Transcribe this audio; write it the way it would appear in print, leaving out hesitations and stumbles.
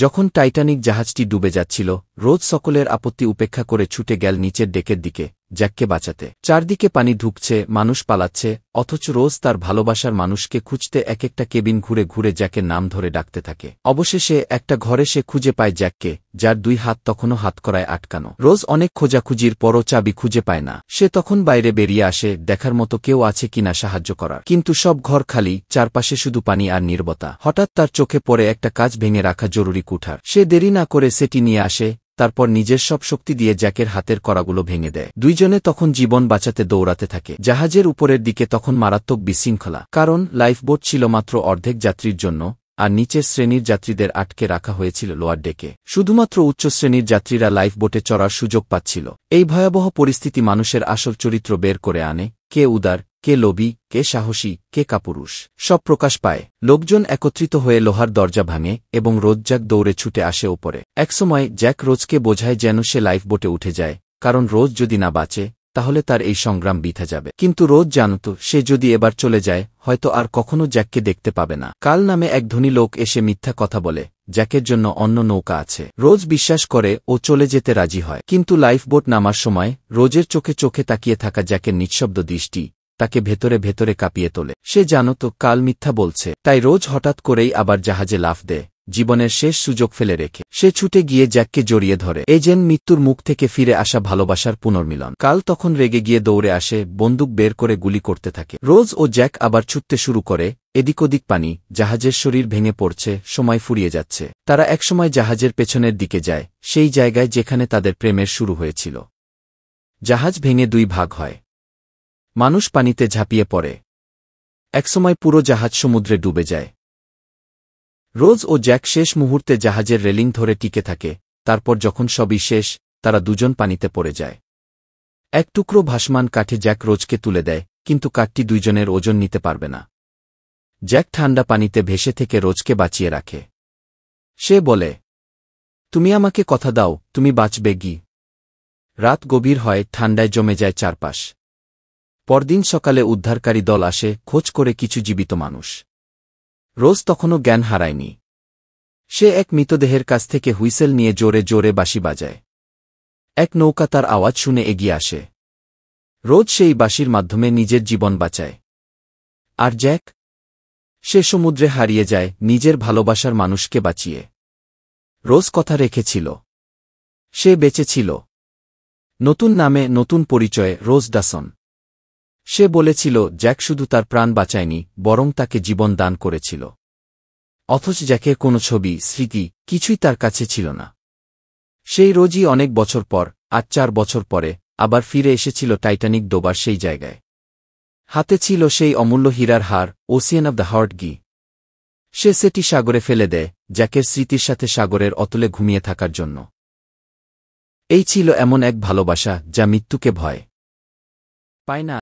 যখন টাইটানিক জাহাজটি ডুবে যাচ্ছিল, রোজ সকলের আপত্তি উপেক্ষা করে ছুটে গেল নিচের ডেকের দিকে জ্যাককে বাঁচাতে। চারদিকে পানি ঢুকছে, মানুষ পালাচ্ছে, অথচ রোজ তার ভালোবাসার মানুষকে খুঁজতে এক একটা কেবিন ঘুরে ঘুরে জ্যাকের নাম ধরে ডাকতে থাকে। অবশেষে একটা ঘরে সে খুঁজে পায় জ্যাককে, যার দুই হাত তখনও হাতকড়ায় আটকানো। রোজ অনেক খোঁজাখুঁজির পরও চাবি খুঁজে পায় না। সে তখন বাইরে বেরিয়ে আসে দেখার মতো কেউ আছে কিনা সাহায্য করার, কিন্তু সব ঘর খালি, চারপাশে শুধু পানি আর নীরবতা। হঠাৎ তার চোখে পড়ে একটা কাঁচ ভেঙে রাখা জরুরি কুঠার। সে দেরি না করে সেটি নিয়ে আসে, তারপর নিজের সব শক্তি দিয়ে জ্যাকের হাতের কড়াগুলো ভেঙে দেয়। দুইজনে তখন জীবন বাঁচাতে দৌড়াতে থাকে। জাহাজের উপরের দিকে তখন মারাত্মক বিশৃঙ্খলা, কারণ লাইফবোট ছিল মাত্র অর্ধেক যাত্রীর জন্য, আর নিচের শ্রেণীর যাত্রীদের আটকে রাখা হয়েছিল লোয়ার ডেকে। শুধুমাত্র উচ্চ শ্রেণীর যাত্রীরা লাইফবোটে চড়ার সুযোগ পাচ্ছিল। এই ভয়াবহ পরিস্থিতি মানুষের আসল চরিত্র বের করে আনে, কে উদার, কে লোভী, কে সাহসী, কে কাপুরুষ, সব প্রকাশ পায়। লোকজন একত্রিত হয়ে লোহার দরজা ভাঙে এবং রোজ জ্যাক দৌড়ে ছুটে আসে ওপরে। একসময় জ্যাক রোজকে বোঝায় যেন সে লাইফবোটে উঠে যায়, কারণ রোজ যদি না বাঁচে তাহলে তার এই সংগ্রাম বৃথা যাবে। কিন্তু রোজ জানত সে যদি এবার চলে যায় হয়তো আর কখনো জ্যাককে দেখতে পাবে না। কাল নামে এক ধনী লোক এসে মিথ্যা কথা বলে জ্যাকের জন্য অন্য নৌকা আছে। রোজ বিশ্বাস করে ও চলে যেতে রাজি হয়, কিন্তু লাইফবোট নামার সময় রোজের চোখে চোখে তাকিয়ে থাকা জ্যাকের নিঃশব্দ দৃষ্টি তাকে ভেতরে ভেতরে কাঁপিয়ে তোলে। সে জানত কাল মিথ্যা বলছে, তাই রোজ হঠাৎ করেই আবার জাহাজে লাফ দেয়, জীবনের শেষ সুযোগ ফেলে রেখে। সে ছুটে গিয়ে জ্যাককে জড়িয়ে ধরে, এ যেন মৃত্যুর মুখ থেকে ফিরে আসা ভালোবাসার পুনর্মিলন। কাল তখন রেগে গিয়ে দৌড়ে আসে, বন্দুক বের করে গুলি করতে থাকে। রোজ ও জ্যাক আবার ছুটতে শুরু করে, এদিক ওদিক পানি, জাহাজের শরীর ভেঙে পড়ছে, সময় ফুরিয়ে যাচ্ছে। তারা একসময় জাহাজের পেছনের দিকে যায়, সেই জায়গায় যেখানে তাদের প্রেমের শুরু হয়েছিল। জাহাজ ভেঙে দুই ভাগ হয়, মানুষ পানিতে ঝাঁপিয়ে পড়ে, একসময় পুরো জাহাজ সমুদ্রে ডুবে যায়। রোজ ও জ্যাক শেষ মুহূর্তে জাহাজের রেলিং ধরে টিকে থাকে, তারপর যখন সবই শেষ তারা দুজন পানিতে পড়ে যায়। এক টুকরো ভাসমান কাঠে জ্যাক রোজকে তুলে দেয়, কিন্তু কাঠটি দুইজনের ওজন নিতে পারবে না। জ্যাক ঠান্ডা পানিতে ভেসে থেকে রোজকে বাঁচিয়ে রাখে। সে বলে, তুমি আমাকে কথা দাও, তুমি বাঁচবে গি। রাত গভীর হয়, ঠান্ডায় জমে যায় চারপাশ। পরদিন সকালে উদ্ধারকারী দল আসে, খোঁজ করে কিছু জীবিত মানুষ। রোজ তখনও জ্ঞান হারায়নি। সে এক মৃতদেহের কাছ থেকে হুইসেল নিয়ে জোরে জোরে বাঁশি বাজায়। এক নৌকা তার আওয়াজ শুনে এগিয়ে আসে। রোজ সেই বাঁশির মাধ্যমে নিজের জীবন বাঁচায়। আর জ্যাক? সে সমুদ্রে হারিয়ে যায়, নিজের ভালোবাসার মানুষকে বাঁচিয়ে। রোজ কথা রেখেছিল, সে বেঁচে ছিল। নতুন নামে, নতুন পরিচয়ে, রোজ ডাসন। সে বলেছিল জ্যাক শুধু তার প্রাণ বাঁচায়নি, বরং তাকে জীবন দান করেছিল। অথচ জ্যাকের কোনো ছবি, স্মৃতি, কিছুই তার কাছে ছিল না। সেই রোজই অনেক বছর পর, আজ 4 বছর পরে, আবার ফিরে এসেছিল টাইটানিক ডোবার সেই জায়গায়। হাতে ছিল সেই অমূল্য হীরার হার, ওসিয়ান অব দ্য হার্ট গি। সে সেটি সাগরে ফেলে দেয়, জ্যাকের স্মৃতির সাথে সাগরের অতলে ঘুমিয়ে থাকার জন্য। এই ছিল এমন এক ভালোবাসা যা মৃত্যুকে ভয় পায় না।